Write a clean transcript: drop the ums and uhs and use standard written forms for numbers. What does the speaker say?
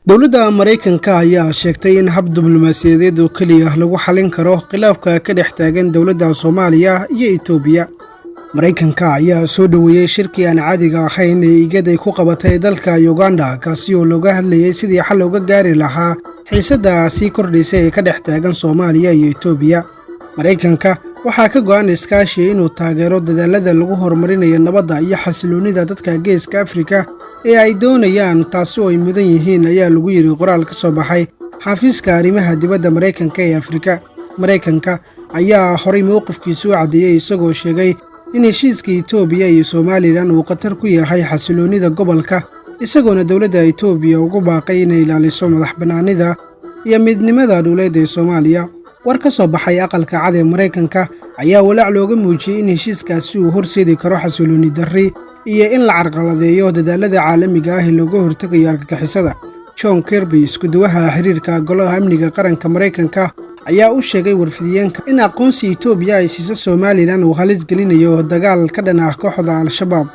dowladda Mareykanka ayaa sheegtay in hab diblomaasiyadeed oo kaliya lagu xalin karo khilaafka ka dhex taagan dowladda Soomaaliya iyo Itoobiya. Mareykanka ayaa soo dhaweeyay shirkii aan caadiga ahayn ee IGAD ay ku qabatay dalka Uganda kaasi oo looga hadlayay sidii xal looga gaari lahaa xiisadda sii kordhaysay ee ka dhex taagan Soomaaliya iyo Itoobiya. Mareykanka waxaa ka go'an iskaashi inuu taageero dadaalada lagu horumarinayo nabadda iyo xasiloonida dadka Geeska Afrika ee ay doonayaan taasi oo ay mudan yihiin ayaa lagu yiri qoraal ka soo baxay xafiiska arrimaha dibadda Mareykanka ee Afrika. Mareykanka ayaa horay mowqifkiisu u cadeeyay isagoo sheegay in heshiiska Itoobiya iyo Soomaaliland uu khatar ku yahay xasiloonida gobolka, isagoona dowladda Itoobiya ugu baaqay inay ilaaliso madaxbannaanida iyo midnimada dhuleed ee Soomaaliya. war ka soo baxay aqalka cad ee Mareykanka ayaa walaac looga muujiyay in heshiiskaasi uu horseedi karo xasilooni darri iyo in la carqaladeeyo dadaalada caalamiga ah ee looga hortagayo argagixisada. John Kirby, isku duwaha xiriirka golaha amniga qaranka Mareykanka, ayaa u sheegay warfidiyeenka in aqoonsi Itoobiya ay siiso Soomaaliland uu halis gelinayo dagaal ka dhan ah kooxda Al-Shabaab.